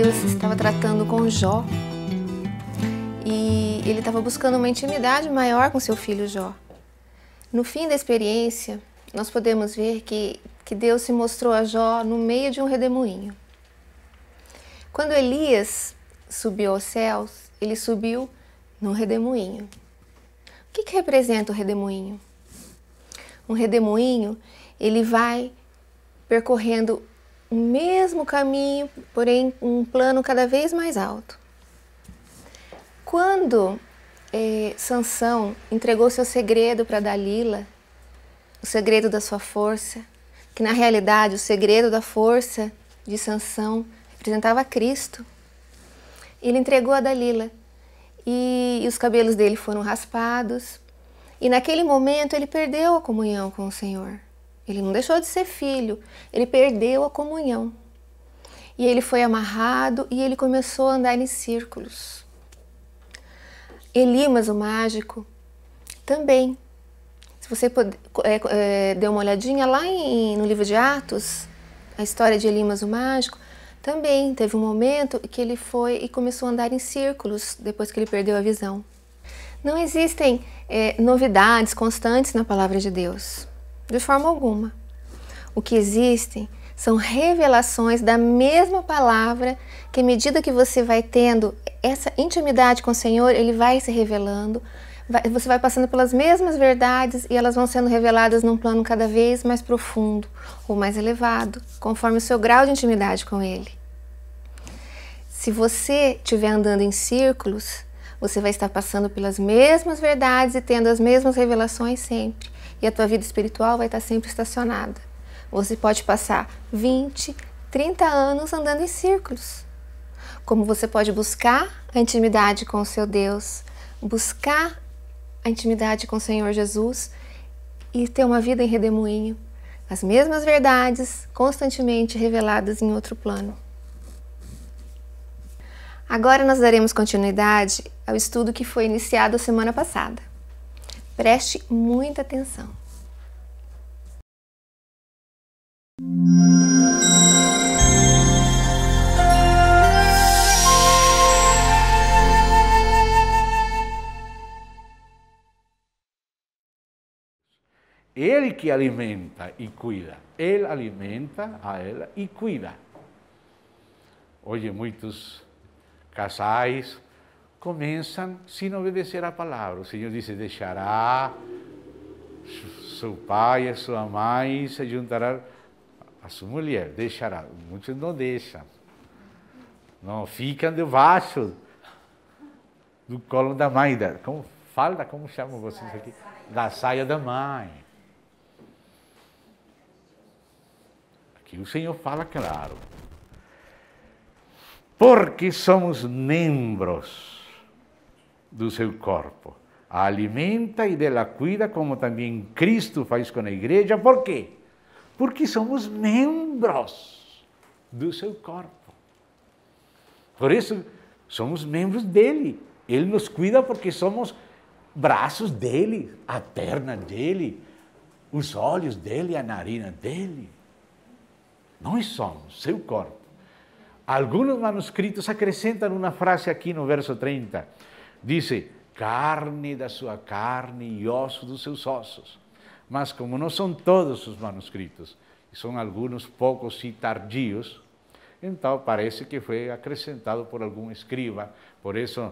Deus estava tratando com Jó e ele estava buscando uma intimidade maior com seu filho Jó. No fim da experiência, nós podemos ver que Deus se mostrou a Jó no meio de um redemoinho. Quando Elias subiu aos céus, ele subiu num redemoinho. O que representa o redemoinho? Um redemoinho, ele vai percorrendo o mesmo caminho, porém um plano cada vez mais alto. Quando Sansão entregou seu segredo para Dalila, o segredo da sua força, que na realidade o segredo da força de Sansão representava Cristo, ele entregou a Dalila e os cabelos dele foram raspados e naquele momento ele perdeu a comunhão com o Senhor. Ele não deixou de ser filho, ele perdeu a comunhão. E ele foi amarrado e ele começou a andar em círculos. Elimas, o mágico, também. Se você der uma olhadinha lá no livro de Atos, a história de Elimas, o mágico, também teve um momento que ele foi e começou a andar em círculos depois que ele perdeu a visão. Não existem novidades constantes na palavra de Deus. De forma alguma. O que existem são revelações da mesma palavra que, à medida que você vai tendo essa intimidade com o Senhor, Ele vai se revelando, você vai passando pelas mesmas verdades e elas vão sendo reveladas num plano cada vez mais profundo ou mais elevado, conforme o seu grau de intimidade com Ele. Se você estiver andando em círculos, você vai estar passando pelas mesmas verdades e tendo as mesmas revelações sempre. E a tua vida espiritual vai estar sempre estacionada. Você pode passar 20, 30 anos andando em círculos. Como você pode buscar a intimidade com o seu Deus, buscar a intimidade com o Senhor Jesus e ter uma vida em redemoinho. As mesmas verdades constantemente reveladas em outro plano. Agora nós daremos continuidade ao estudo que foi iniciado a semana passada. Preste muita atenção. Ele que alimenta e cuida. Ele alimenta a ela e cuida. Hoje muitos casais começam sem obedecer a palavra. O Senhor disse, deixará seu pai e sua mãe, se juntará a sua mulher, deixará. Muitos não deixam. Não ficam debaixo do colo da mãe. Como chamam vocês aqui? Da saia da mãe. Aqui o Senhor fala claro. Porque somos membros do seu corpo. A alimenta e dela cuida, como também Cristo faz com a igreja. Por quê? Porque somos membros do seu corpo. Por isso, somos membros dele. Ele nos cuida porque somos braços dele, a perna dele, os olhos dele, a narina dele. Nós somos seu corpo. Alguns manuscritos acrescentam uma frase aqui no verso 30. Diz, carne da sua carne e osso dos seus ossos. Mas como não são todos os manuscritos, são alguns poucos e tardios, então parece que foi acrescentado por algum escriba. Por isso,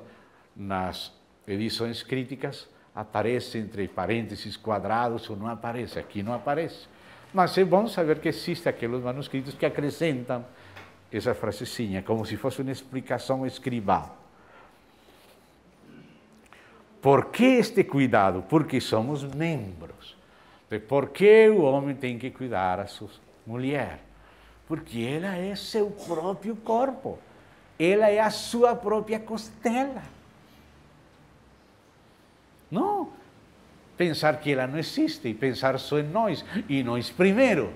nas edições críticas, aparece entre parênteses quadrados ou não aparece. Aqui não aparece. Mas é bom saber que existem aqueles manuscritos que acrescentam essa frasezinha, como se fosse uma explicação escribal. Por que este cuidado? Porque somos membros. Por que o homem tem que cuidar a sua mulher? Porque ela é seu próprio corpo. Ela é a sua própria costela. Não pensar que ela não existe e pensar só em nós, e nós primeiro.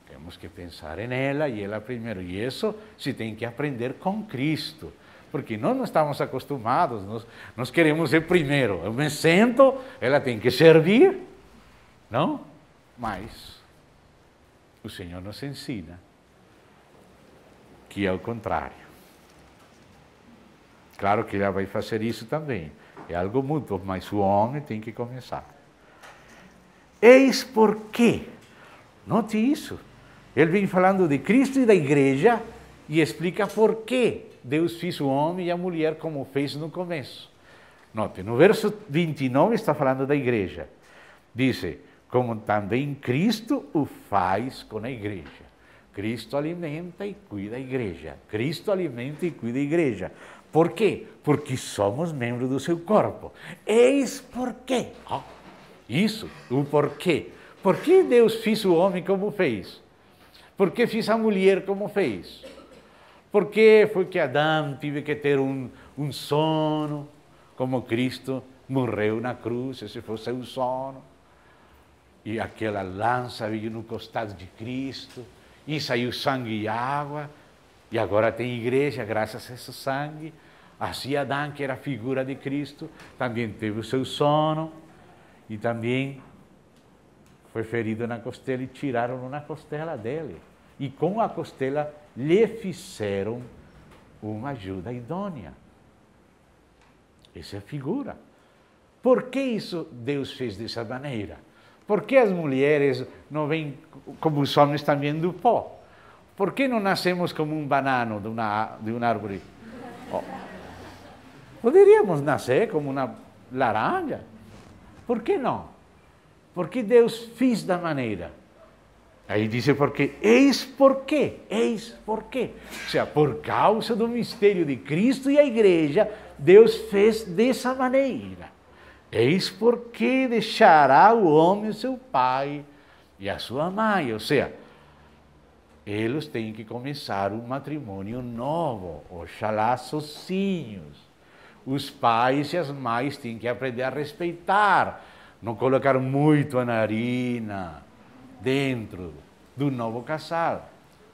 Temos que pensar em ela e ela primeiro. E isso se tem que aprender com Cristo. Porque nós não estamos acostumados, nós queremos ser primeiro. Eu me sento, ela tem que servir, não? Mas o Senhor nos ensina aqui é o contrário. Claro que ela vai fazer isso também. É algo mútuo, mas o homem tem que começar. Eis porque, note isso, ele vem falando de Cristo e da igreja e explica por que Deus fez o homem e a mulher como fez no começo. Note, no verso 29 está falando da igreja. Diz, como também Cristo o faz com a igreja. Cristo alimenta e cuida a igreja. Cristo alimenta e cuida a igreja. Por quê? Porque somos membros do seu corpo. Eis por quê. Isso, o porquê. Por que Deus fez o homem como fez? Por que fez a mulher como fez? Por que foi que Adão teve que ter um sono, como Cristo morreu na cruz, esse foi seu sono? E aquela lança veio no costado de Cristo, e saiu sangue e água, e agora tem igreja graças a esse sangue. Assim Adão, que era a figura de Cristo, também teve o seu sono, e também foi ferido na costela e tiraram na costela dele. E com a costela lhe fizeram uma ajuda idônea. Essa é a figura. Por que isso Deus fez dessa maneira? Por que as mulheres não vêm como os homens também do pó? Por que não nascemos como um banano de uma árvore? Poderíamos nascer como uma laranja. Por que não? Porque Deus fez da maneira. Aí diz porque, eis por quê. Ou seja, por causa do mistério de Cristo e a igreja, Deus fez dessa maneira. Eis porque deixará o homem o seu pai e a sua mãe. Ou seja, eles têm que começar um matrimônio novo, oxalá sozinhos. Os pais e as mães têm que aprender a respeitar, não colocar muito a narina dentro do novo casal.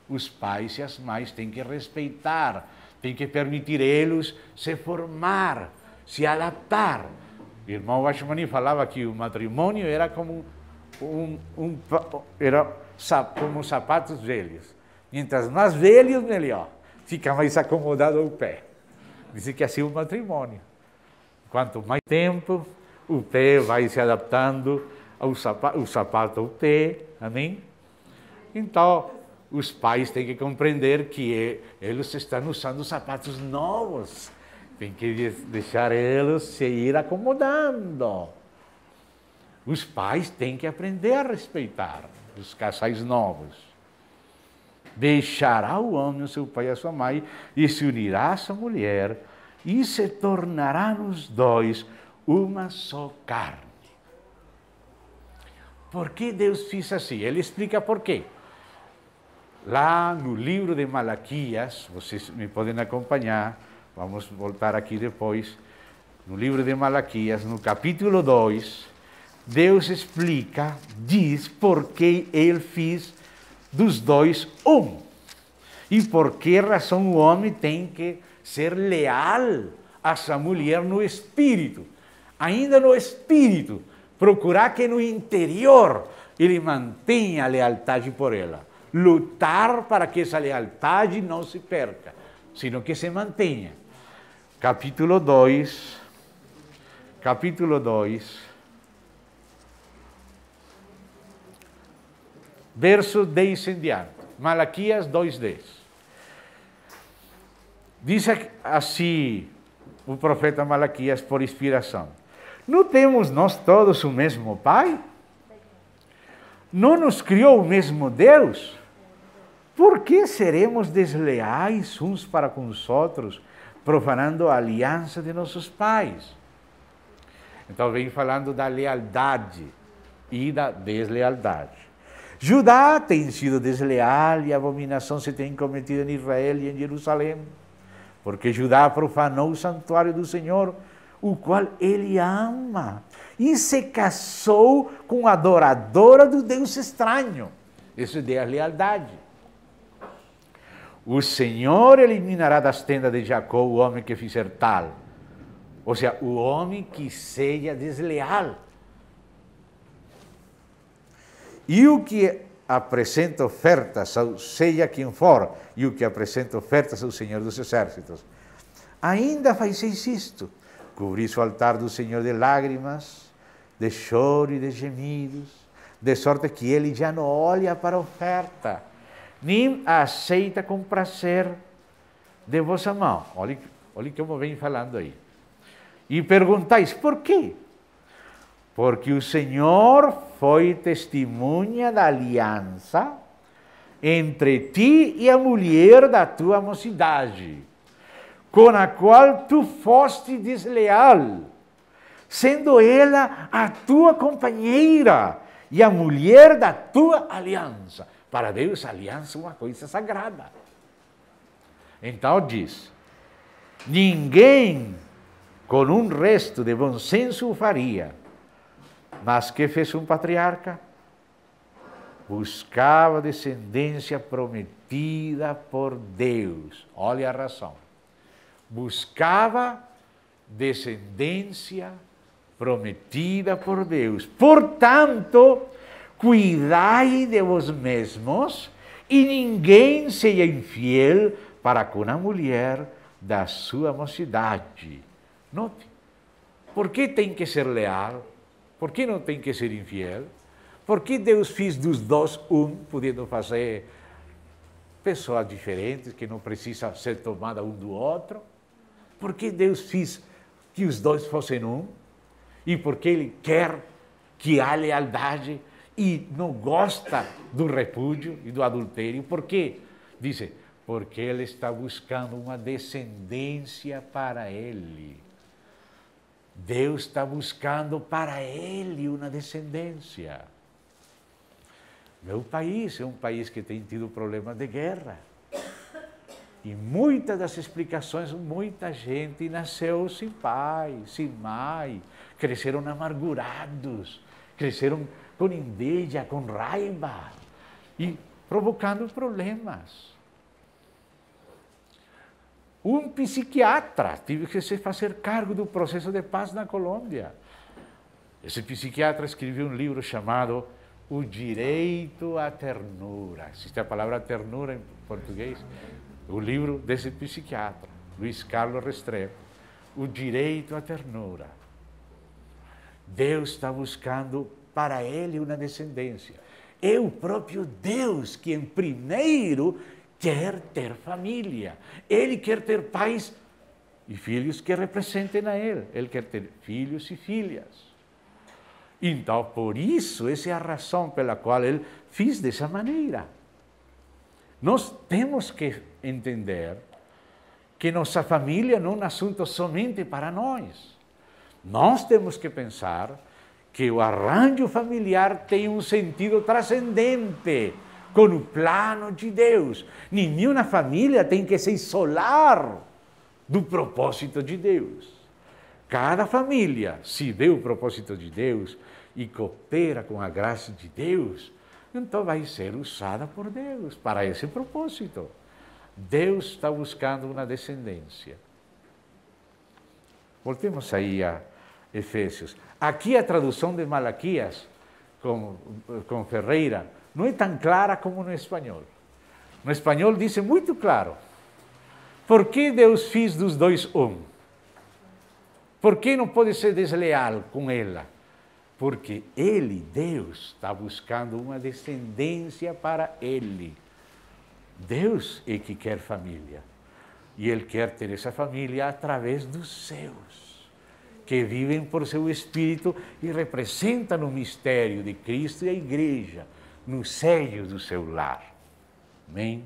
Os pais e as mães têm que respeitar, têm que permitir eles se formar, se adaptar. O irmão Washmani falava que o matrimônio era como como sapatos velhos. Mientras mais velhos, melhor. Fica mais acomodado ao pé. Diz que assim é o matrimônio. Quanto mais tempo, o pé vai se adaptando o sapato ao pé. Amém? Então, os pais têm que compreender que eles estão usando sapatos novos. Tem que deixar eles se ir acomodando. Os pais têm que aprender a respeitar os casais novos. Deixará o homem o seu pai e a sua mãe e se unirá à sua mulher e se tornarão os dois uma só carne. Por que Deus fez assim? Ele explica por quê. Lá no livro de Malaquias, vocês me podem acompanhar, vamos voltar aqui depois, no livro de Malaquias, no capítulo 2, Deus explica, diz por que ele fez dos dois um. E por que razão o homem tem que ser leal a sua mulher no espírito. Ainda no espírito, procurar que no interior ele mantenha a lealdade por ela. Lutar para que essa lealdade não se perca, sino que se mantenha. Capítulo 2, verso 10 em diante. Malaquias 2:10. Diz assim o profeta Malaquias por inspiração: não temos nós todos o mesmo Pai? Não nos criou o mesmo Deus? Por que seremos desleais uns para com os outros, profanando a aliança de nossos pais? Então vem falando da lealdade e da deslealdade. Judá tem sido desleal e a abominação se tem cometido em Israel e em Jerusalém, porque Judá profanou o santuário do Senhor, o qual ele ama, e se casou com a adoradora do Deus estranho. Isso é deslealdade. O Senhor eliminará das tendas de Jacó o homem que fizer tal. Ou seja, o homem que seja desleal. E o que apresenta ofertas, seja quem for, e o que apresenta ofertas ao Senhor dos Exércitos. Ainda fazeis isto, cobris o altar do Senhor de lágrimas, de choro e de gemidos, de sorte que ele já não olha para a oferta, nem a aceita com prazer de vossa mão. Olha como vem falando aí. E perguntais, por quê? Porque o Senhor foi testemunha da aliança entre ti e a mulher da tua mocidade, com a qual tu foste desleal, sendo ela a tua companheira e a mulher da tua aliança. Para Deus, a aliança é uma coisa sagrada. Então diz, ninguém com um resto de bom senso o faria, mas que fez um patriarca? Buscava descendência prometida por Deus. Olha a razão. Buscava descendência prometida por Deus. Portanto, cuidai de vós mesmos e ninguém seja infiel para com a mulher da sua mocidade. Note, por que tem que ser leal? Por que não tem que ser infiel? Por que Deus fez dos dois podendo fazer pessoas diferentes, que não precisam ser tomadas um do outro? Por que Deus fez que os dois fossem um? E porque Ele quer que há lealdade e não gosta do repúdio e do adultério? Por quê? Diz, porque Ele está buscando uma descendência para Ele. Deus está buscando para Ele uma descendência. Meu país é um país que tem tido problemas de guerra. E muitas das explicações, muita gente nasceu sem pai, sem mãe, cresceram amargurados, cresceram com inveja, com raiva e provocando problemas. Um psiquiatra teve que se fazer cargo do processo de paz na Colômbia. Esse psiquiatra escreveu um livro chamado O Direito à Ternura. Existe a palavra ternura em português? O livro desse psiquiatra, Luiz Carlos Restrepo. O Direito à Ternura. Deus está buscando para ele uma descendência. É o próprio Deus que, em primeiro, quer ter família. Ele quer ter pais e filhos que representem a Ele. Ele quer ter filhos e filhas. Então, por isso, essa é a razão pela qual Ele fez dessa maneira. Nós temos que entender que nossa família não é um assunto somente para nós. Nós temos que pensar que o arranjo familiar tem um sentido transcendente com o plano de Deus. Nenhuma família tem que se isolar do propósito de Deus. Cada família, se vê o propósito de Deus e coopera com a graça de Deus, então vai ser usada por Deus para esse propósito. Deus está buscando uma descendência. Voltemos aí a Efésios. Aqui a tradução de Malaquias, com Ferreira, não é tão clara como no espanhol. No espanhol diz muito claro. Por que Deus fez dos dois um? Por que não pode ser desleal com ela? Porque Ele, Deus, está buscando uma descendência para Ele. Deus é que quer família. E Ele quer ter essa família através dos seus, que vivem por seu Espírito e representam o mistério de Cristo e a Igreja no seio do seu lar. Amém?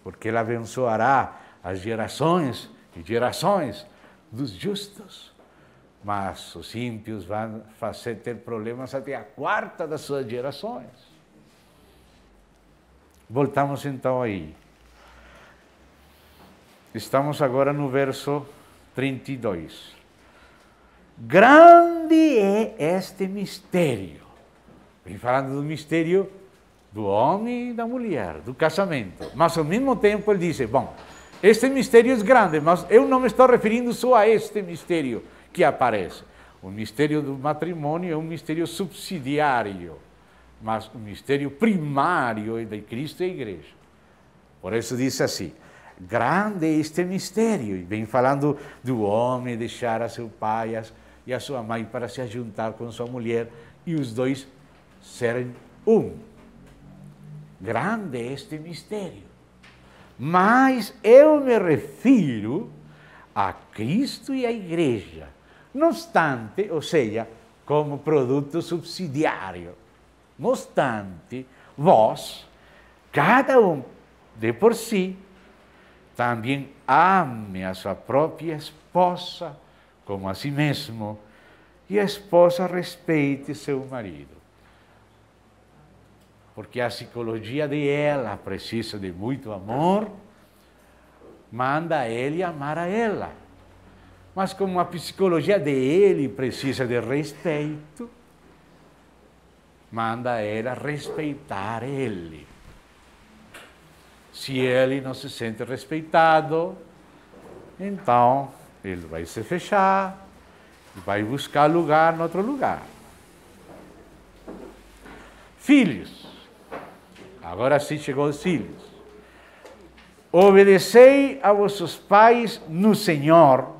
Porque Ele abençoará as gerações e gerações dos justos, mas os ímpios vão ter problemas até a quarta das suas gerações. Voltamos então aí. Estamos agora no verso 32. Grande é este mistério. Vem falando do mistério do homem e da mulher, do casamento. Mas ao mesmo tempo ele diz, bom, este mistério é grande, mas eu não me estou referindo só a este mistério que aparece. O mistério do matrimônio é um mistério subsidiário mas o mistério primário é de Cristo e a igreja. Por isso diz assim, grande é este mistério, e vem falando do homem deixar a seu pai e a sua mãe para se juntar com sua mulher, e os dois serem um. Grande é este mistério. Mas eu me refiro a Cristo e à igreja, não obstante, ou seja, como produto subsidiário. Não obstante, vós, cada um de por si, também ame a sua própria esposa como a si mesmo, e a esposa respeite seu marido. Porque a psicologia dela precisa de muito amor, manda ele amar a ela. Mas como a psicologia dele precisa de respeito, manda ela respeitar ele. Se ele não se sente respeitado, então ele vai se fechar e vai buscar lugar em outro lugar. Filhos, agora sim chegou os filhos. Obedecei a vossos pais no Senhor.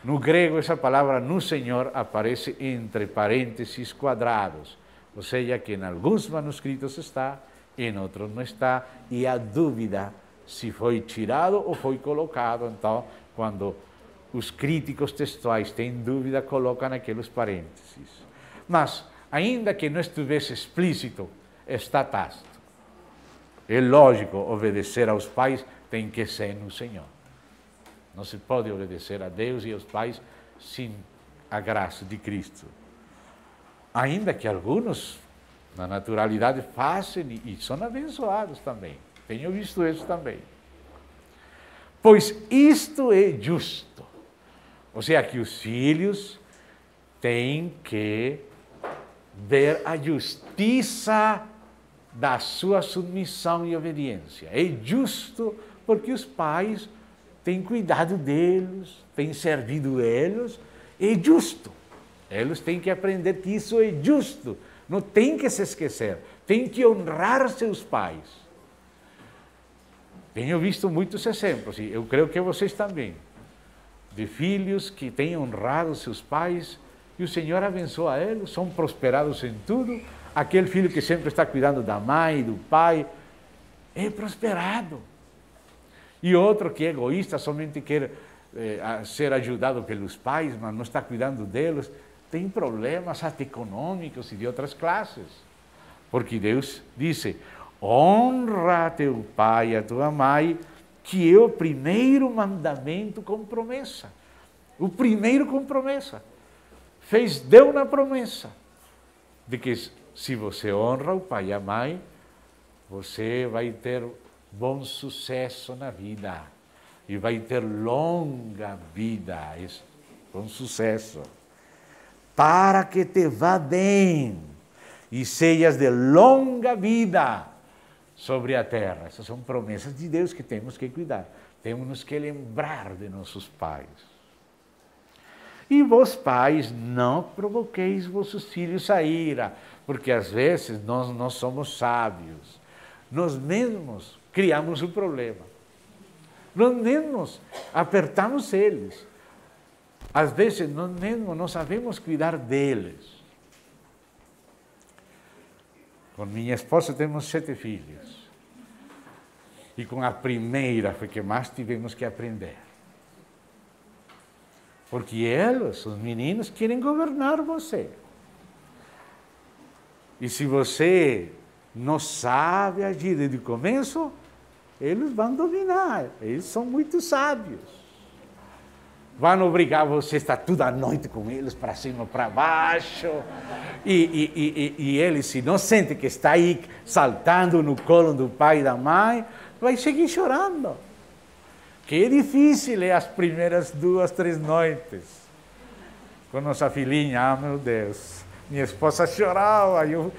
No grego, essa palavra no Senhor aparece entre parênteses quadrados. Ou seja, que em alguns manuscritos está, em outros não está, e há dúvida se foi tirado ou foi colocado. Então, quando os críticos textuais têm dúvida, colocam aqueles parênteses. Mas, ainda que não estivesse explícito, está tácito. É lógico, obedecer aos pais tem que ser no Senhor. Não se pode obedecer a Deus e aos pais sem a graça de Cristo. Ainda que alguns, na naturalidade, fazem e são abençoados também. Tenho visto isso também. Pois isto é justo. Ou seja, que os filhos têm que ver a justiça da sua submissão e obediência. É justo porque os pais têm cuidado deles, têm servido eles, é justo. Eles têm que aprender que isso é justo, não tem que se esquecer, tem que honrar seus pais. Tenho visto muitos exemplos, e eu creio que vocês também, de filhos que têm honrado seus pais, e o Senhor abençoa eles, são prosperados em tudo. Aquele filho que sempre está cuidando da mãe, do pai, é prosperado. E outro que é egoísta, somente quer ser ajudado pelos pais, mas não está cuidando deles, tem problemas até econômicos e de outras classes. Porque Deus disse, honra a teu pai e a tua mãe, que é o primeiro mandamento com promessa. O primeiro com promessa. Deu na promessa de que se você honra o pai e a mãe, você vai ter bom sucesso na vida e vai ter longa vida, com sucesso, para que te vá bem e seias de longa vida sobre a terra. Essas são promessas de Deus que temos que cuidar. Temos que lembrar de nossos pais. E vós, pais, não provoqueis vossos filhos a ira, porque às vezes nós não somos sábios. Nós mesmos criamos o problema. Nós mesmos apertamos eles. Às vezes nós mesmos não sabemos cuidar deles. Com minha esposa temos 7 filhos. E com a primeira foi que mais tivemos que aprender. Porque eles, os meninos, querem governar você. E se você não sabe agir desde o começo, eles vão dominar. Eles são muito sábios. Vão obrigar você a estar toda a noite com eles, para cima, para baixo. E eles, se não sentem que está aí saltando no colo do pai e da mãe, vai seguir chorando. Que é difícil as primeiras 2, 3 noites. Com nossa filhinha, meu Deus. Minha esposa chorava, eu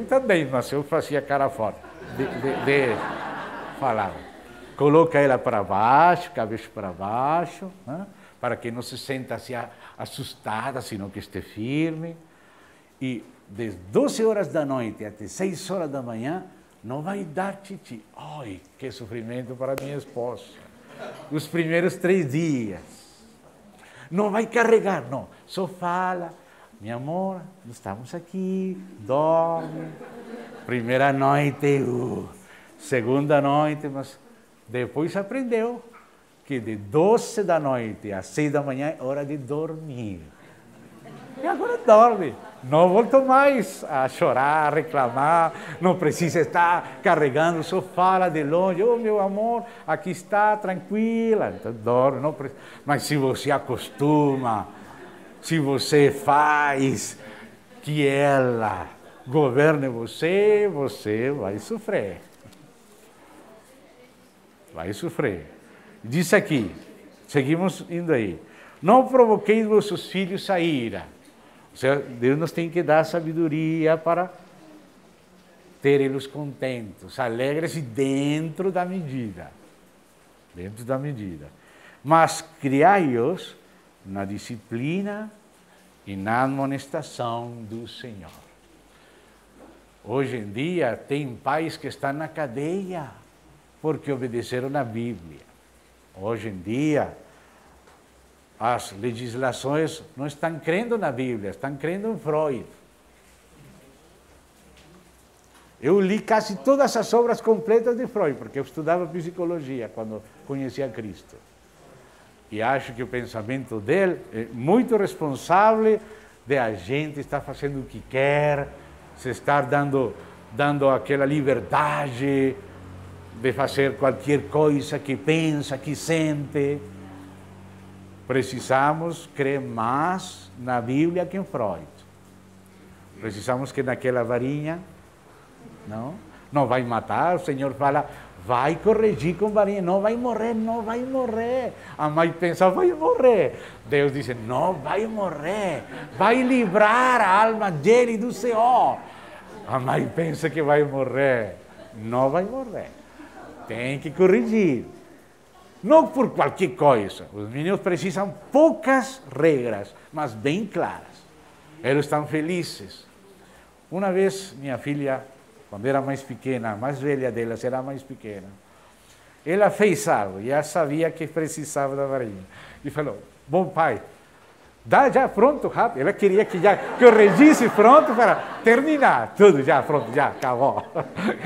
também, mas eu fazia cara forte de falar. Coloca ela para baixo, cabeça para baixo, né? Para que não se sinta assim assustada, senão que esteja firme. E das 12 horas da noite até 6 horas da manhã, não vai dar titi. Ai, que sofrimento para minha esposa. Os primeiros 3 dias. Não vai carregar, não. Só fala, meu amor, estamos aqui, dorme. Primeira noite, segunda noite, mas depois aprendeu que de 12 da noite às 6 da manhã é hora de dormir. E agora dorme. Não volto mais a chorar, a reclamar, não precisa estar carregando, só fala de longe, oh meu amor, aqui está, tranquila, então dorme, não precisa. Mas se você acostuma, se você faz que ela governe você, você vai sofrer. Vai sofrer. Diz aqui, seguimos indo aí, não provoqueis vossos filhos a ira. Deus nos tem que dar sabedoria para ter eles contentos, alegres e dentro da medida. Dentro da medida. Mas criai-os na disciplina e na amonestação do Senhor. Hoje em dia tem pais que estão na cadeia porque obedeceram a Bíblia. Hoje em dia as legislações não estão crendo na Bíblia, estão crendo em Freud. Eu li quase todas as obras completas de Freud, porque eu estudava psicologia quando conhecia Cristo. E acho que o pensamento dele é muito responsável de a gente estar fazendo o que quer, se estar dando aquela liberdade de fazer qualquer coisa que pensa, que sente. Precisamos crer mais na Bíblia que em Freud. Precisamos que naquela varinha, não vai matar, o Senhor fala, vai corrigir com varinha, não vai morrer, não vai morrer. A mãe pensa, vai morrer. Deus diz, não vai morrer, vai livrar a alma dele do Senhor. A mãe pensa que vai morrer, não vai morrer. Tem que corrigir. Não por qualquer coisa. Os meninos precisam poucas regras, mas bem claras. Eles estão felizes. Uma vez, minha filha, quando era mais pequena, a mais velha delas era mais pequena, ela fez algo, e ela sabia que precisava da varinha. E falou, bom pai, dá já pronto, rápido. Ela queria que já corrigisse pronto para terminar. Tudo já pronto, já acabou.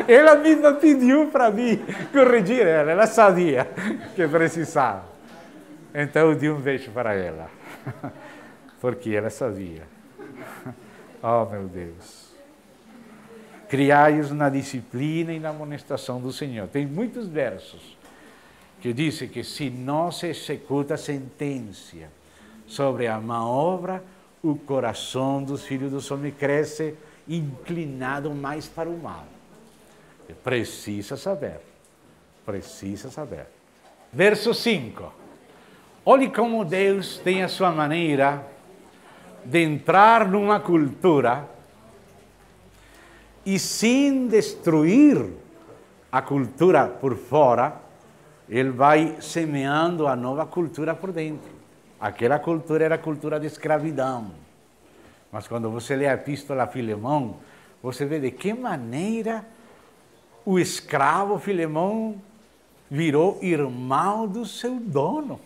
Ela mesma pediu para mim corrigir ela sabia que precisava. Então eu dei um beijo para ela, porque ela sabia. Oh meu Deus. Criai-os na disciplina e na amonestação do Senhor. Tem muitos versos que dizem que se não se executa a sentença sobre a má obra, o coração dos filhos dos homens cresce inclinado mais para o mal. Precisa saber. Precisa saber. Verso 5. Olhe como Deus tem a sua maneira de entrar numa cultura e sem destruir a cultura por fora, ele vai semeando a nova cultura por dentro. Aquela cultura era a cultura de escravidão. Mas quando você lê a epístola a Filemão, você vê de que maneira o escravo Filemão virou irmão do seu dono.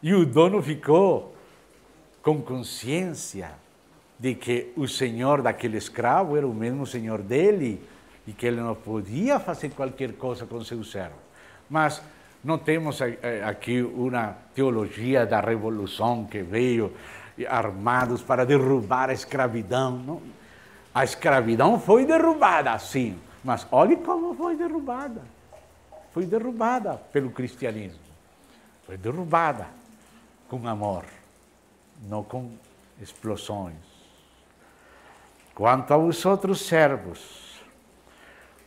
E o dono ficou com consciência de que o senhor daquele escravo era o mesmo senhor dele e que ele não podia fazer qualquer coisa com seu servo. Mas não temos aqui uma teologia da revolução que veio armados para derrubar a escravidão. Não? A escravidão foi derrubada, sim, mas olhe como foi derrubada. Foi derrubada pelo cristianismo. Foi derrubada com amor, não com explosões. Quanto aos outros servos,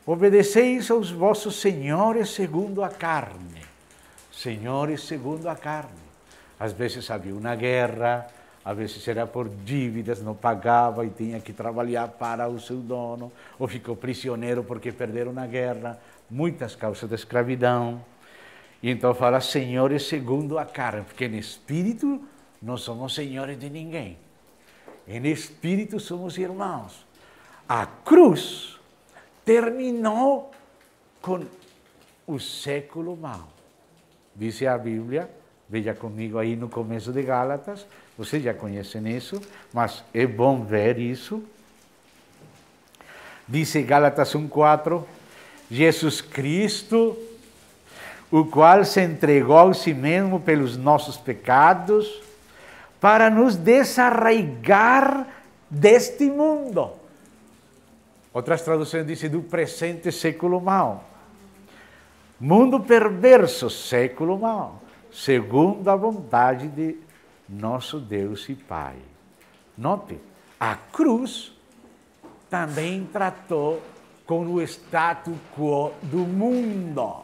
obedeceis aos vossos senhores segundo a carne. Senhores segundo a carne. Às vezes havia uma guerra, às vezes era por dívidas, não pagava e tinha que trabalhar para o seu dono, ou ficou prisioneiro porque perderam na guerra, muitas causas de escravidão. E então fala senhores segundo a carne, porque no espírito não somos senhores de ninguém. em espírito somos irmãos. A cruz terminou com o século mau. Diz a Bíblia, veja comigo aí no começo de Gálatas, vocês já conhecem isso, mas é bom ver isso. Diz Gálatas 1:4, Jesus Cristo, o qual se entregou a si mesmo pelos nossos pecados, para nos desarraigar deste mundo. Outras traduções dizem do presente século mau. Mundo perverso, século mau, segundo a vontade de nosso Deus e Pai. Note, a cruz também tratou com o status quo do mundo.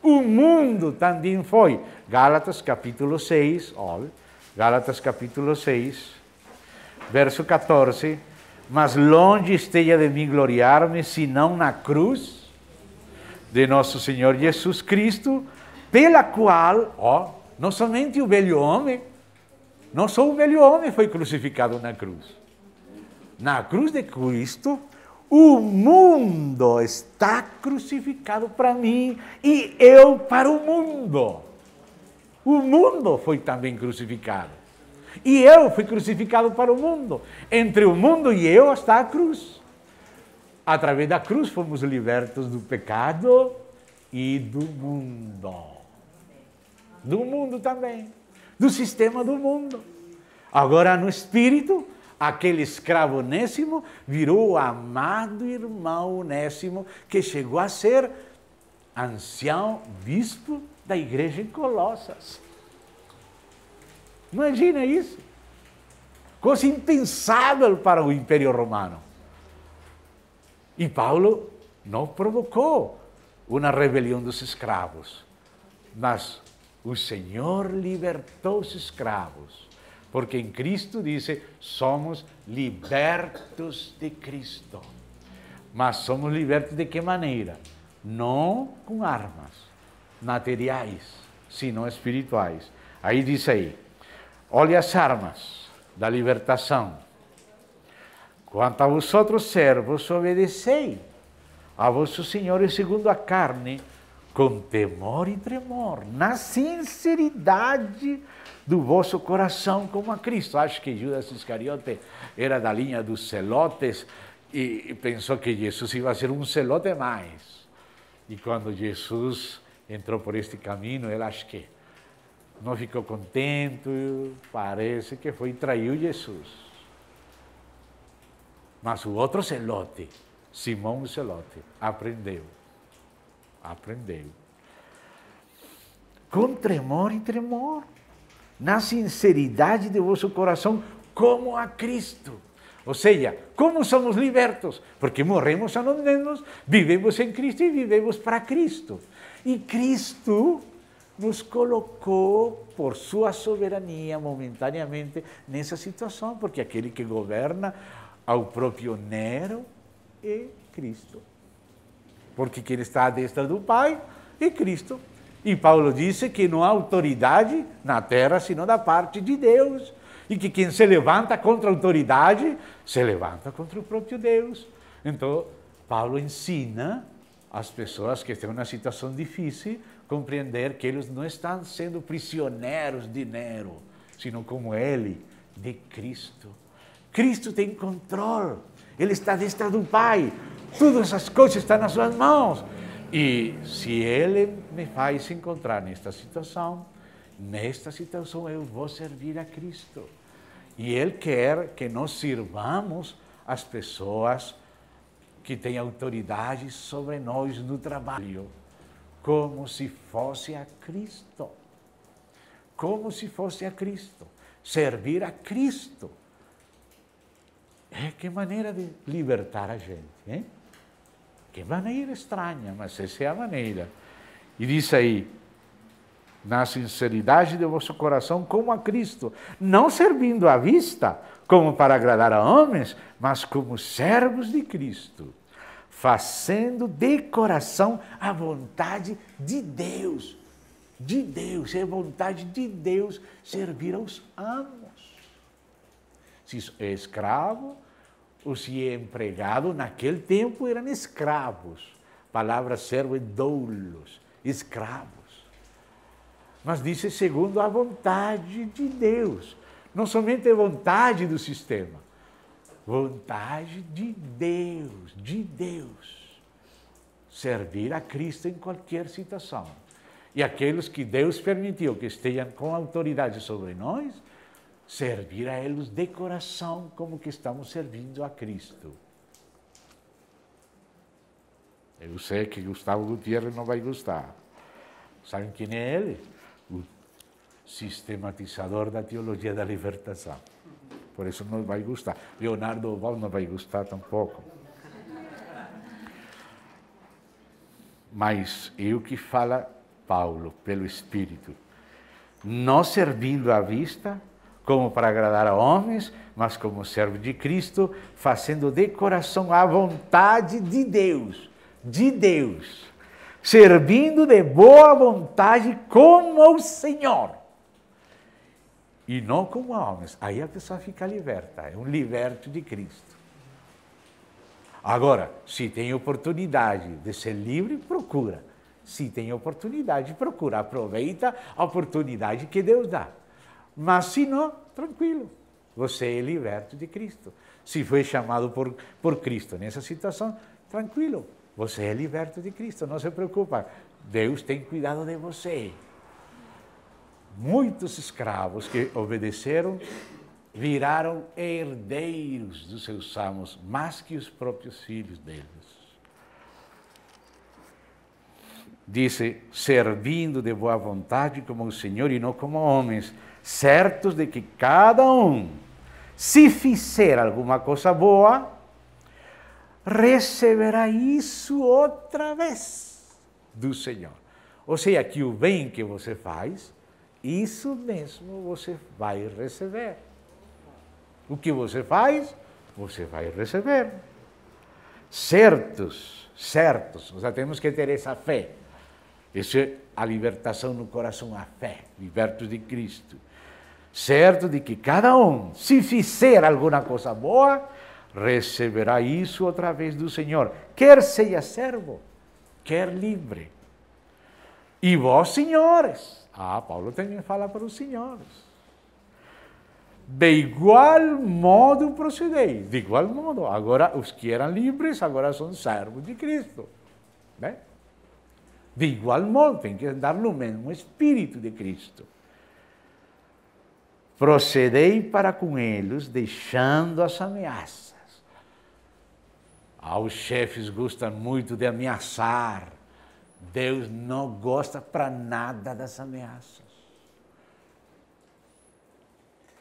O mundo também foi. Gálatas capítulo 6, olha, Gálatas capítulo 6, verso 14. Mas longe esteja de mim gloriar-me, senão na cruz de nosso Senhor Jesus Cristo, pela qual, não somente o velho homem, não só o velho homem foi crucificado na cruz. Na cruz de Cristo, o mundo está crucificado para mim e eu para o mundo. O mundo foi também crucificado. E eu fui crucificado para o mundo. Entre o mundo e eu está a cruz. Através da cruz fomos libertos do pecado e do mundo. Do mundo também. Do sistema do mundo. Agora no Espírito, aquele escravo Onésimo virou o amado irmão Onésimo, que chegou a ser ancião bispo da igreja em Colossas. Imagina isso. Coisa impensável para o Império Romano. E Paulo não provocou uma rebelião dos escravos, mas o Senhor libertou os escravos, porque em Cristo, diz, somos libertos de Cristo. Mas somos libertos de que maneira? Não com armas materiais, sino espirituais. Aí diz aí, olha as armas da libertação. Quanto a vosotros servos, obedecei a vossos senhores segundo a carne, com temor e tremor, na sinceridade do vosso coração, como a Cristo. Acho que Judas Iscariote era da linha dos celotes e pensou que Jesus ia ser um celote mais. E quando Jesus entrou por este caminho, ele acho que não ficou contente, parece que foi e traiu Jesus. Mas o outro celote, Simão o celote, aprendeu. Com tremor e tremor, na sinceridade de vosso coração, como a Cristo. Ou seja, como somos libertos? Porque morremos a nós mesmos, vivemos em Cristo e vivemos para Cristo. E Cristo nos colocou, por sua soberania, momentaneamente, nessa situação, porque aquele que governa ao próprio Nero é Cristo. Porque quem está à destra do Pai é Cristo. E Paulo disse que não há autoridade na terra, senão da parte de Deus. E que quem se levanta contra a autoridade, se levanta contra o próprio Deus. Então, Paulo ensina as pessoas que estão em uma situação difícil, compreender que eles não estão sendo prisioneiros de Nero, sino como ele, de Cristo. Cristo tem controle, ele está à destra do Pai, todas as coisas estão nas suas mãos. E se ele me faz encontrar nesta situação eu vou servir a Cristo. E ele quer que nós sirvamos as pessoas que têm autoridade sobre nós no trabalho, como se fosse a Cristo. Como se fosse a Cristo. Servir a Cristo. Que maneira de libertar a gente, hein? Que maneira estranha, mas essa é a maneira. E diz aí, na sinceridade de vosso coração, como a Cristo, não servindo à vista, como para agradar a homens, mas como servos de Cristo, fazendo de coração a vontade de Deus. De Deus, é vontade de Deus servir aos amos. se é escravo ou se é empregado. Naquele tempo eram escravos. A palavra servo é doulos, escravos. Mas diz segundo a vontade de Deus. Não somente a vontade do sistema. Vontade de Deus, de Deus. Servir a Cristo em qualquer situação. E aqueles que Deus permitiu que estejam com autoridade sobre nós, servir a eles de coração, como que estamos servindo a Cristo. Eu sei que Gustavo Gutierrez não vai gostar. Sabem quem é ele? O sistematizador da teologia da libertação. Por isso não vai gostar. Leonardo Val não vai gostar tampouco. Mas é o que fala Paulo, pelo Espírito. Não servindo à vista, como para agradar a homens, mas como servo de Cristo, fazendo de coração a vontade de Deus. De Deus. Servindo de boa vontade como ao Senhor. E não como a homens. Aí a pessoa fica liberta. É um liberto de Cristo. Agora, se tem oportunidade de ser livre, procura. Se tem oportunidade, procura. Aproveita a oportunidade que Deus dá. Mas se não, tranquilo. Você é liberto de Cristo. Se foi chamado por Cristo nessa situação, tranquilo. Você é liberto de Cristo. Não se preocupa. Deus tem cuidado de você. Muitos escravos que obedeceram viraram herdeiros dos seus amos, mais que os próprios filhos deles. Dice, servindo de boa vontade como o Senhor e não como homens, certos de que cada um, se fizer alguma coisa boa, receberá isso outra vez do Senhor. Ou seja, que o bem que você faz, isso mesmo você vai receber. O que você faz, você vai receber. Certos. Nós temos que ter essa fé. Isso é a libertação no coração, a fé, libertos de Cristo. Certo de que cada um, se fizer alguma coisa boa, receberá isso outra vez do Senhor. Quer seja servo, quer livre. E vós, senhores. Paulo também fala para os senhores. De igual modo procedei. De igual modo. Agora, os que eram livres, agora são servos de Cristo. Né? De igual modo, tem que andar no mesmo espírito de Cristo. Procedei para com eles, deixando as ameaças. Os chefes gostam muito de ameaçar. Deus não gosta para nada das ameaças.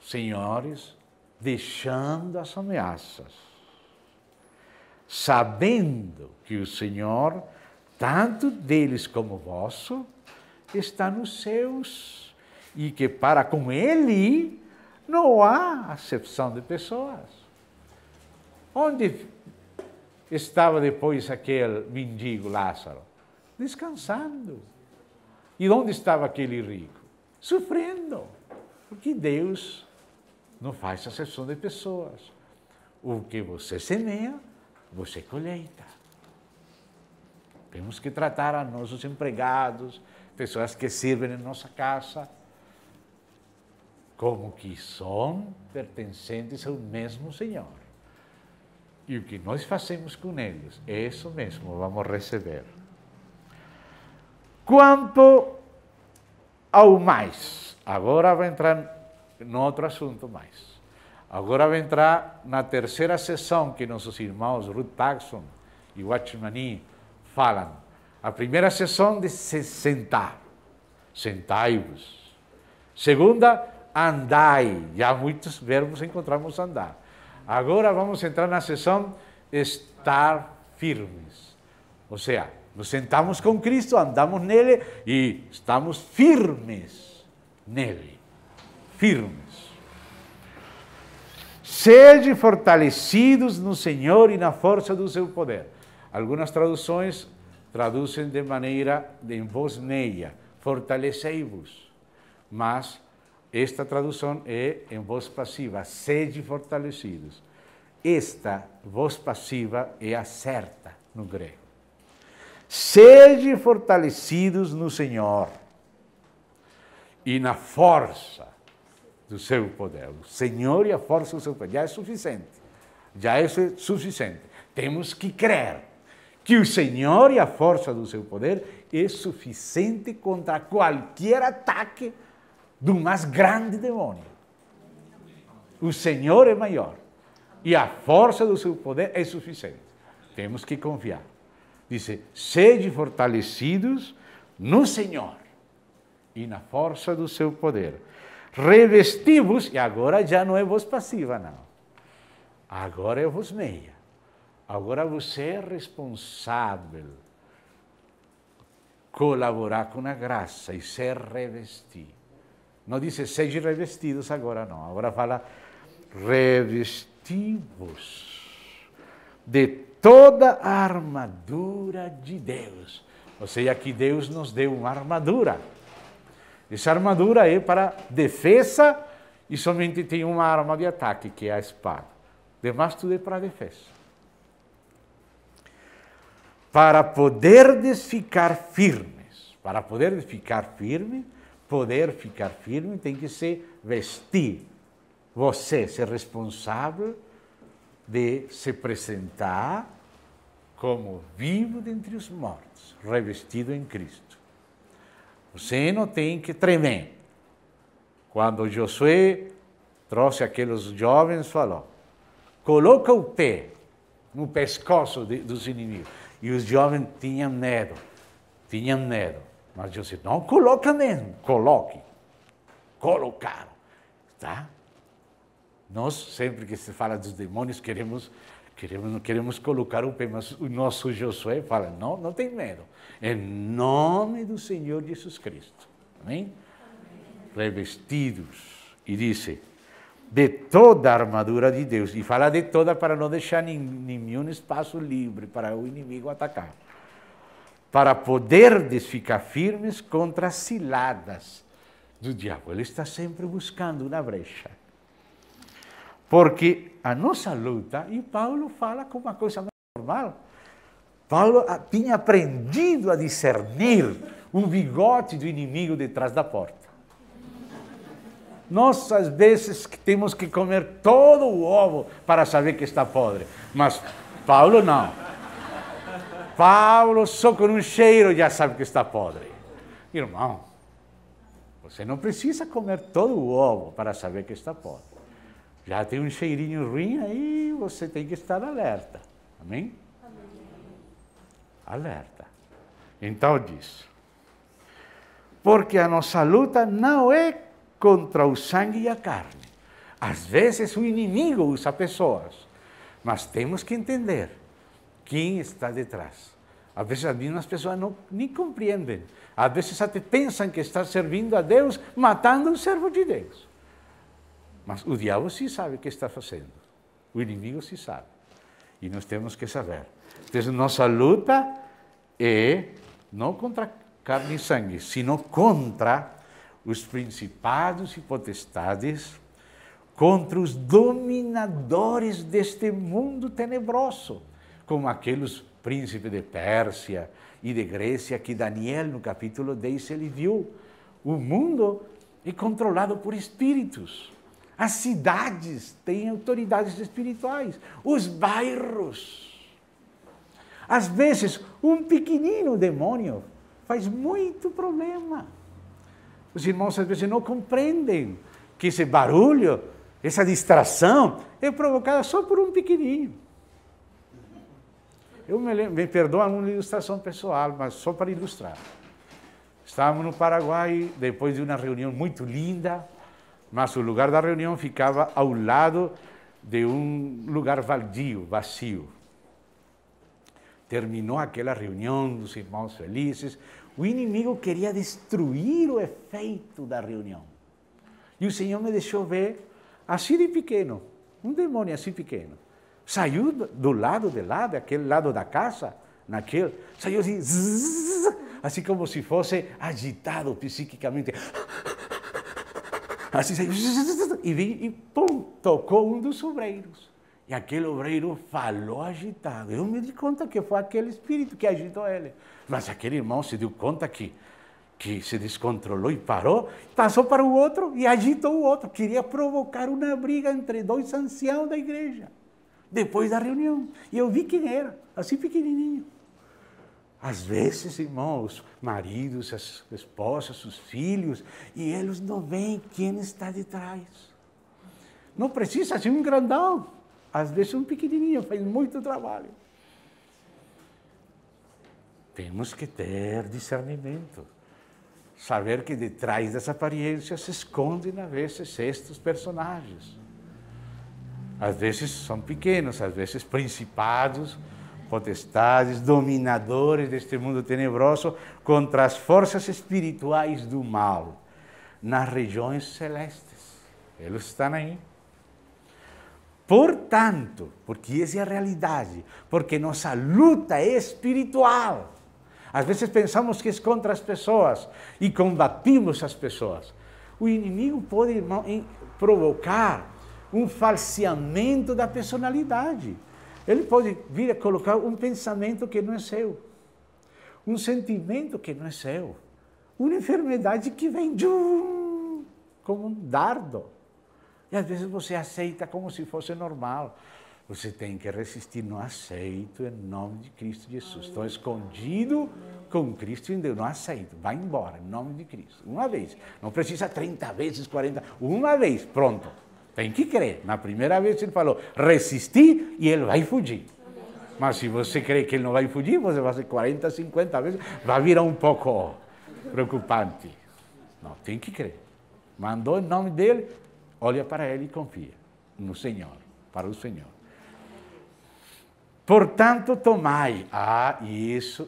Senhores, deixando as ameaças, sabendo que o Senhor, tanto deles como vosso, está nos céus, e que para com Ele não há acepção de pessoas. Onde estava depois aquele mendigo Lázaro? Descansando. E onde estava aquele rico? Sofrendo. Porque Deus não faz acepção de pessoas. O que você semeia, você colheita. Temos que tratar a nossos empregados, pessoas que servem em nossa casa, como que são pertencentes ao mesmo Senhor. E o que nós fazemos com eles, é isso mesmo, vamos receber. Quanto ao mais, agora vai entrar em outro assunto mais. Agora vai entrar na terceira sessão que nossos irmãos Ruth Taxon e Watchmani falam. A primeira sessão de se sentar. Sentai-vos. Segunda, andai. Já muitos verbos encontramos andar. Agora vamos entrar na sessão estar firmes. Ou seja, nos sentamos com Cristo, andamos nele e estamos firmes nele. Firmes. Sede fortalecidos no Senhor e na força do seu poder. Algumas traduções traduzem de maneira em voz meia, fortalecei-vos. Mas Esta tradução é em voz passiva, sede fortalecidos. Esta voz passiva é a certa no grego. Sede fortalecidos no Senhor e na força do seu poder. O Senhor e a força do seu poder. Já é suficiente. Já é suficiente. Temos que crer que o Senhor e a força do seu poder é suficiente contra qualquer ataque do mais grande demônio. O Senhor é maior e a força do seu poder é suficiente. Temos que confiar. Diz, sede fortalecidos no Senhor e na força do seu poder. Revestivos, e agora já não é voz passiva, não. Agora é voz meia. Agora você é responsável colaborar com a graça e ser revestido. Não diz sejam revestidos agora, não. Agora fala revestivos de toda a armadura de Deus. Ou seja, que Deus nos deu uma armadura. Essa armadura é para defesa e somente tem uma arma de ataque, que é a espada. Demais tudo é para defesa. Para poderdes ficar firmes. Para poder ficar firme, tem que se vestir. Você ser responsável de se apresentar como vivo dentre os mortos, revestido em Cristo. Você não tem que tremer. Quando Josué trouxe aqueles jovens, falou, coloca o pé no pescoço dos inimigos. E os jovens tinham medo. Mas Josué, não coloca mesmo, coloque. Colocaram. Tá? Nós, sempre que se fala dos demônios, não queremos colocar o pé, mas o nosso Josué fala, não tem medo. Em nome do Senhor Jesus Cristo. Amém? Revestidos. E diz, de toda a armadura de Deus. E fala de toda para não deixar nenhum espaço livre para o inimigo atacar. Para poderdes ficar firmes contra as ciladas do diabo. Ele está sempre buscando uma brecha. Porque a nossa luta, e Paulo fala como uma coisa normal, Paulo tinha aprendido a discernir o bigode do inimigo detrás da porta. Nós, às vezes, temos que comer todo o ovo para saber que está podre, mas Paulo não. Paulo, só com um cheiro, já sabe que está podre. Irmão, você não precisa comer todo o ovo para saber que está podre. Já tem um cheirinho ruim aí, você tem que estar alerta. Amém? Amém. Alerta. Então diz, porque a nossa luta não é contra o sangue e a carne. Às vezes o inimigo usa pessoas, mas temos que entender quem está detrás. Às vezes as pessoas nem compreendem. Às vezes até pensam que está servindo a Deus, matando um servo de Deus. Mas o diabo sim sabe o que está fazendo. O inimigo sim sabe. E nós temos que saber. Então, nossa luta é não contra carne e sangue, sino contra os principados e potestades, contra os dominadores deste mundo tenebroso, como aqueles príncipes de Pérsia e de Grécia que Daniel, no capítulo 10, ele viu. O mundo é controlado por espíritos. As cidades têm autoridades espirituais. Os bairros. Às vezes, um pequenino demônio faz muito problema. Os irmãos, às vezes, não compreendem que esse barulho, essa distração, é provocada só por um pequenininho. Me perdoa uma ilustração pessoal, mas só para ilustrar. Estávamos no Paraguai, depois de uma reunião muito linda, mas o lugar da reunião ficava ao lado de um lugar vazio. Terminou aquela reunião, os irmãos felizes. O inimigo queria destruir o efeito da reunião. E o Senhor me deixou ver, assim de pequeno, um demônio assim pequeno. Saiu do lado de lá, daquele lado da casa, saiu assim, zzz, assim como se fosse agitado psiquicamente. assim, e vim e pum, tocou um dos obreiros. E aquele obreiro falou agitado. Eu me di conta que foi aquele espírito que agitou ele. Mas aquele irmão se deu conta que se descontrolou e parou, passou para o outro e agitou o outro. Queria provocar uma briga entre dois anciãos da igreja, depois da reunião. E eu vi quem era, assim pequenininho. Às vezes, irmãos, maridos, as esposas, os filhos, e eles não veem quem está de trás. Não precisa ser um grandão. Às vezes um pequenininho faz muito trabalho. Temos que ter discernimento. Saber que detrás dessa aparência se escondem, às vezes, estes personagens. Às vezes são pequenos, às vezes principados, potestades, dominadores deste mundo tenebroso contra as forças espirituais do mal, nas regiões celestes. Eles estão aí. Portanto, porque essa é a realidade, porque nossa luta é espiritual. Às vezes pensamos que é contra as pessoas e combatimos as pessoas. O inimigo pode, irmão, provocar um falseamento da personalidade. Ele pode vir a colocar um pensamento que não é seu, um sentimento que não é seu, uma enfermidade que vem como um dardo. E às vezes você aceita como se fosse normal. Você tem que resistir, não aceito em nome de Cristo Jesus. Estou escondido com Cristo em Deus, não aceito. Vai embora, em nome de Cristo. Uma vez, não precisa 30 vezes, 40, uma vez, pronto. Tem que crer. Na primeira vez ele falou, resistir e ele vai fugir. Mas se você crê que ele não vai fugir, você vai fazer 40, 50 vezes, vai virar um pouco preocupante. Não, tem que crer. Mandou em nome dele, olha para ele e confia no Senhor, para o Senhor. Portanto, tomai. Isso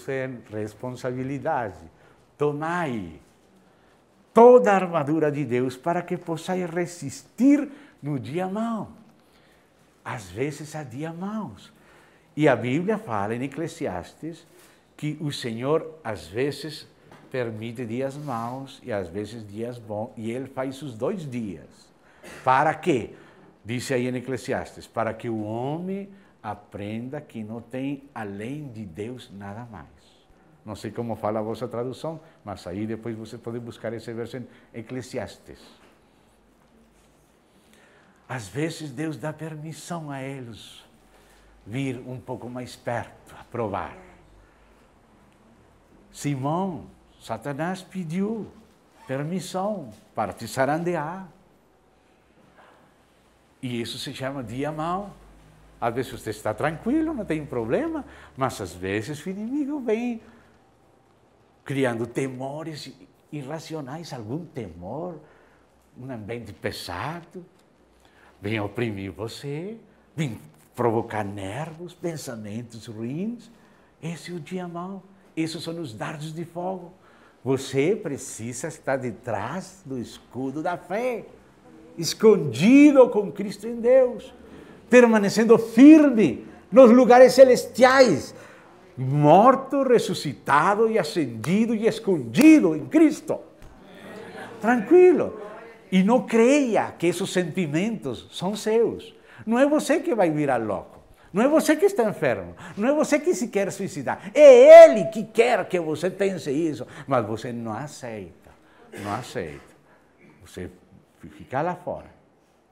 é responsabilidade. Tomai toda a armadura de Deus para que possais resistir no dia mau. Às vezes há dia maus. E a Bíblia fala em Eclesiastes que o Senhor às vezes permite dias maus e às vezes dias bons. E Ele faz os 2 dias. Para quê? Diz aí em Eclesiastes, para que o homem aprenda que não tem além de Deus nada mais. Não sei como fala a vossa tradução, mas aí depois você pode buscar esse verso em Eclesiastes. Às vezes Deus dá permissão a eles vir um pouco mais perto, a provar. Simão, Satanás pediu permissão para te zarandear. E isso se chama dia mau. Às vezes você está tranquilo, não tem problema, mas às vezes o inimigo vem criando temores irracionais, algum temor, um ambiente pesado, vem oprimir você, vem provocar nervos, pensamentos ruins. Esse é o dia mau, esses são os dardos de fogo. Você precisa estar detrás do escudo da fé, escondido com Cristo em Deus, permanecendo firme nos lugares celestiais, morto, ressuscitado e ascendido e escondido em Cristo. Tranquilo. E não creia que esses sentimentos são seus. Não é você que vai virar louco. Não é você que está enfermo. Não é você que se quer suicidar. É Ele que quer que você pense isso. Mas você não aceita. Não aceita. Você fica lá fora.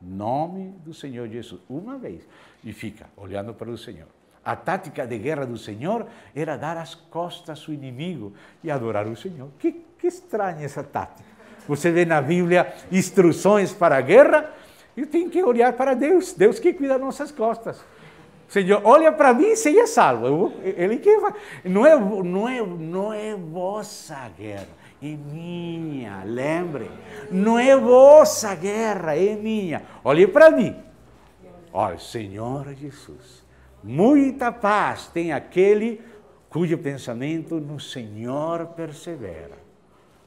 Nome do Senhor Jesus, uma vez, e fica olhando para o Senhor. A tática de guerra do Senhor era dar as costas ao inimigo e adorar o Senhor. Que estranha essa tática. Você vê na Bíblia instruções para a guerra e tem que olhar para Deus. Deus que cuida das nossas costas. Senhor, olha para mim e seja salvo. Ele que vai. Não é vossa guerra. É minha, lembre, não é vossa guerra, é minha. Olhe para mim. Olha, Senhor Jesus, muita paz tem aquele cujo pensamento no Senhor persevera.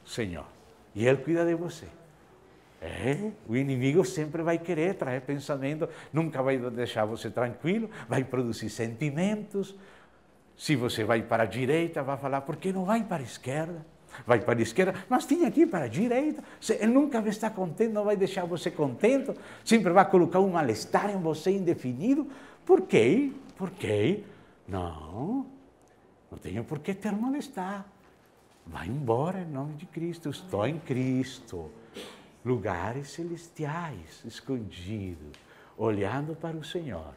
Senhor, e Ele cuida de você. O inimigo sempre vai querer trazer pensamento, nunca vai deixar você tranquilo, vai produzir sentimentos. Se você vai para a direita, vai falar, por que não vai para a esquerda? vai para a esquerda, mas tem aqui para a direita. Ele nunca vai estar contente, não vai deixar você contente, sempre vai colocar um mal-estar em você indefinido. Por quê? Por quê? Não tenho por que ter mal-estar. Vai embora em nome de Cristo, eu estou em Cristo. Lugares celestiais, escondidos, olhando para o Senhor.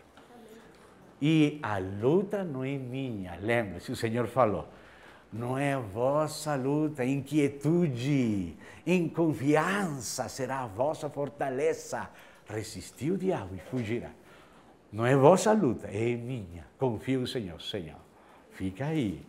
E a luta não é minha, lembre-se, o Senhor falou, não é a vossa luta, inquietude, em confiança será a vossa fortaleza. Resistir o diabo e fugirá. Não é vossa luta, é minha. Confia no Senhor. Senhor, fica aí.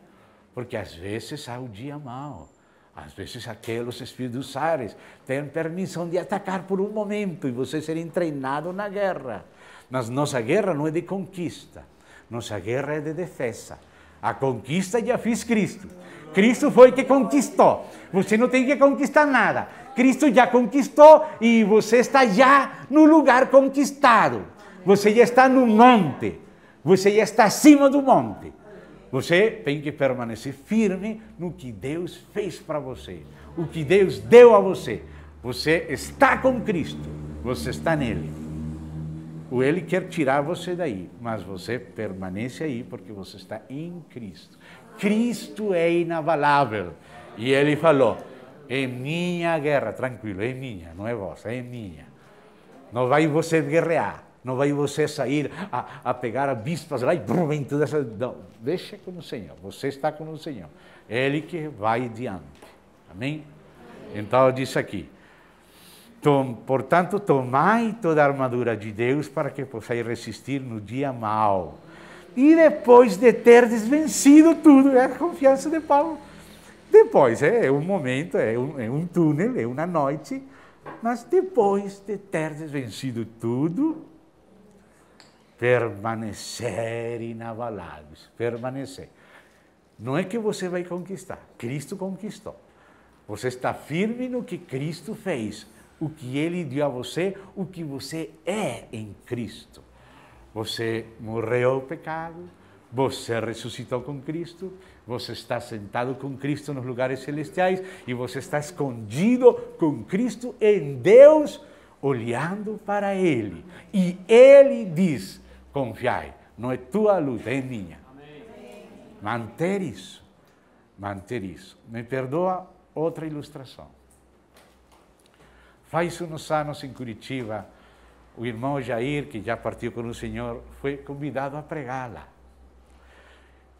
Porque às vezes há o dia mau. Às vezes aqueles espíritos ares têm permissão de atacar por um momento e você ser treinado na guerra. Mas nossa guerra não é de conquista. Nossa guerra é de defesa. A conquista já fez Cristo. Cristo foi que conquistou. Você não tem que conquistar nada. Cristo já conquistou e você está já no lugar conquistado. Você já está no monte. Você já está acima do monte. Você tem que permanecer firme no que Deus fez para você. O que Deus deu a você. Você está com Cristo. Você está nele. Ou ele quer tirar você daí, mas você permanece aí porque você está em Cristo. Cristo é inabalável. E ele falou, é minha guerra, tranquilo, é minha, não é vossa, é minha. Não vai você guerrear, não vai você sair a pegar avispas lá e brum, tudo essa... Não, deixa com o Senhor, você está com o Senhor. Ele que vai diante. Amém? Então diz aqui, portanto, tomai toda a armadura de Deus para que possais resistir no dia mau. E depois de terdes vencido tudo, é a confiança de Paulo. Depois, é um momento, é um túnel, é uma noite, mas depois de terdes vencido tudo, permanecer inabaláveis, permanecer. Não é que você vai conquistar, Cristo conquistou. Você está firme no que Cristo fez. O que Ele deu a você, o que você é em Cristo. Você morreu ao pecado, você ressuscitou com Cristo, você está sentado com Cristo nos lugares celestiais e você está escondido com Cristo em Deus, olhando para Ele. E Ele diz, confiai, não é tua luta, é minha. Manter isso, manter isso. Me perdoa outra ilustração. Faz uns anos em Curitiba, o irmão Jair, que já partiu com o Senhor, foi convidado a pregar lá.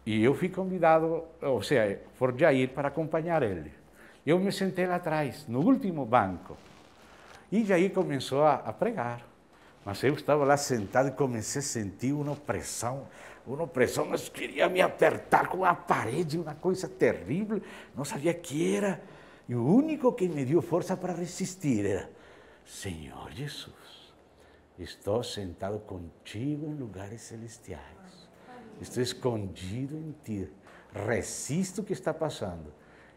E eu fui convidado, ou seja, por Jair para acompanhar ele. Eu me sentei lá atrás, no último banco. E Jair começou a pregar. Mas eu estava lá sentado e comecei a sentir uma opressão, mas queria me apertar com a parede, uma coisa terrível, não sabia o que era. E o único que me deu força para resistir era, Senhor Jesus, estou sentado contigo em lugares celestiais. Estou escondido em ti. Resisto o que está passando.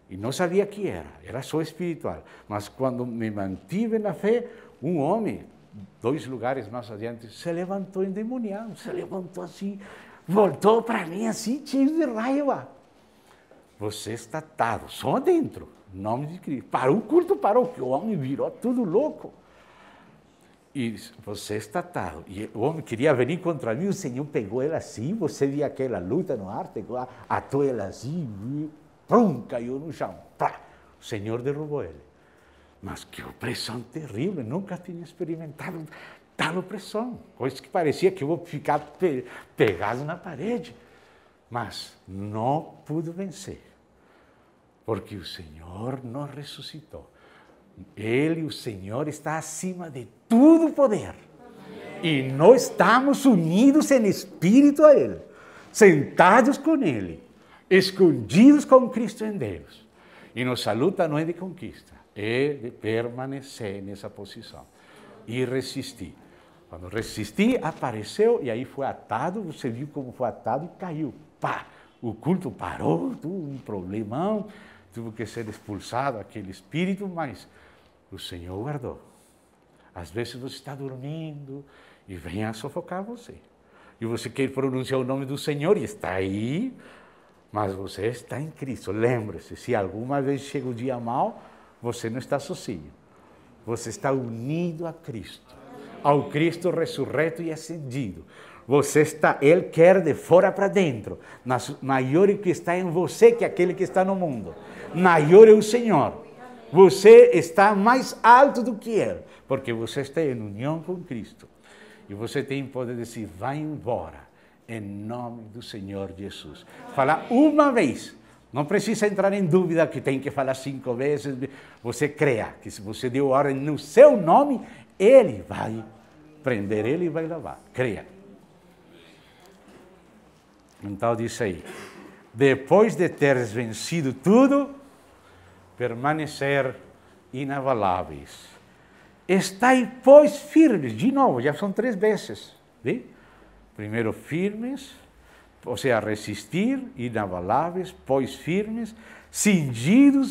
E não sabia o que era só espiritual. Mas quando me mantive na fé, um homem, 2 lugares mais adiante, se levantou endemoniado, se levantou assim, voltou para mim assim, cheio de raiva. Você está atado, só dentro. Em nome de Cristo. Parou o culto, parou, porque o homem virou tudo louco. E você está atado. E o homem queria vir contra mim, o Senhor pegou ele assim, você viu aquela luta no ar, atou ele assim, pum, caiu no chão. Pá, o Senhor derrubou ele. Mas que opressão terrível, nunca tinha experimentado tal opressão. Coisa que parecia que eu vou ficar pegado na parede. Mas não pude vencer. Porque o Senhor nos ressuscitou. Ele, o Senhor, está acima de todo poder. E nós estamos unidos em espírito a Ele, sentados com Ele, escondidos com Cristo em Deus. E nossa luta não é de conquista, é de permanecer nessa posição e resistir. Quando resistir, apareceu e aí foi atado, você viu como foi atado e caiu. Pá! O culto parou, tudo um problemão, teve que ser expulsado aquele espírito, mas o Senhor guardou. Às vezes você está dormindo e vem a sufocar você. E você quer pronunciar o nome do Senhor e está aí, Mas você está em Cristo. Lembre-se, se alguma vez chega o dia mau, você não está sozinho. Você está unido a Cristo, ao Cristo ressurreto e ascendido. Ele quer de fora para dentro. Maior é o que está em você que aquele que está no mundo. Maior é o Senhor. Você está mais alto do que Ele, porque você está em união com Cristo. E você tem poder de dizer, vai embora, em nome do Senhor Jesus. Fala uma vez. Não precisa entrar em dúvida que tem que falar 5 vezes. Você creia que se você deu ordem no seu nome, Ele vai prender, Ele vai lavar. Creia. Então diz aí, depois de teres vencido tudo, permanecer inabaláveis. Estai, pois, firmes. De novo, já são 3 vezes. ¿Sí? Primeiro firmes, ou seja, resistir, inabaláveis, pois firmes, cingindo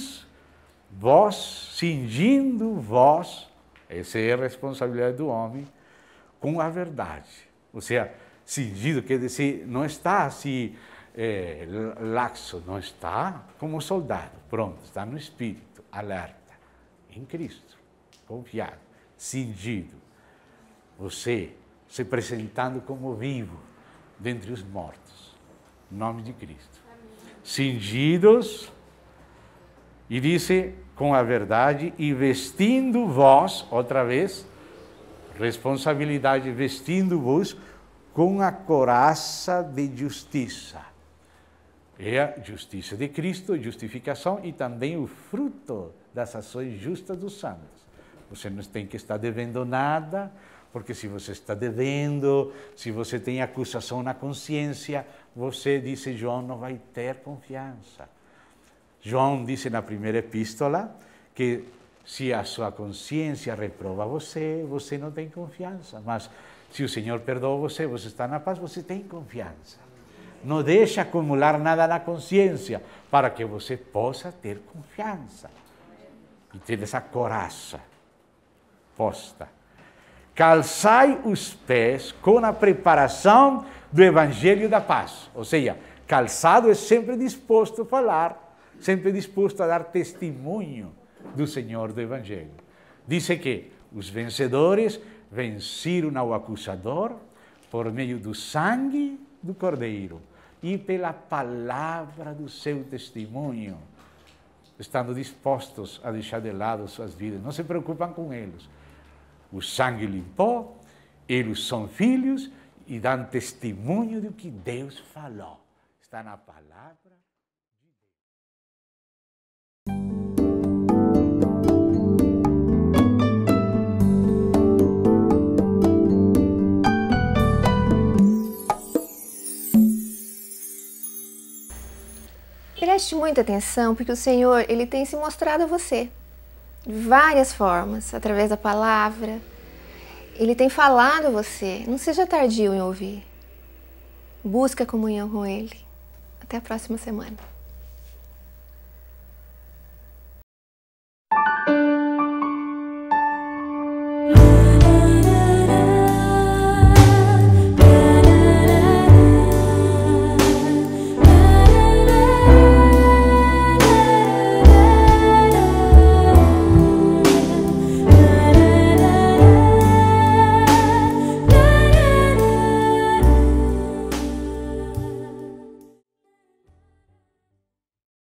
vós, essa é a responsabilidade do homem, com a verdade. Ou seja, cingido quer dizer, não está assim, laxo, não está como soldado, pronto, está no espírito, alerta, em Cristo, confiado, cingido. Você se apresentando como vivo dentre os mortos, em nome de Cristo. Cingidos, e disse, com a verdade, e vestindo vós, outra vez, responsabilidade, vestindo-vos com a couraça de justiça. É a justiça de Cristo, justificação, e também o fruto das ações justas dos santos. Você não tem que estar devendo nada, porque se você está devendo, se você tem acusação na consciência, você, disse João, não vai ter confiança. João disse na primeira epístola que se a sua consciência reprova você, você não tem confiança. Mas se o Senhor perdoa você, você está na paz, você tem confiança. Não deixe acumular nada na consciência para que você possa ter confiança. E ter essa coraça posta. Calçai os pés com a preparação do Evangelho da paz. Ou seja, calçado é sempre disposto a falar, sempre disposto a dar testemunho do Senhor do Evangelho. Diz que os vencedores venceram ao acusador por meio do sangue do Cordeiro e pela palavra do seu testemunho, estando dispostos a deixar de lado suas vidas. Não se preocupam com eles. O sangue limpou, eles são filhos e dão testemunho do que Deus falou. Está na palavra. Preste muita atenção, porque o Senhor, Ele tem se mostrado a você de várias formas, através da palavra. Ele tem falado a você. Não seja tardio em ouvir. Busque a comunhão com Ele. Até a próxima semana.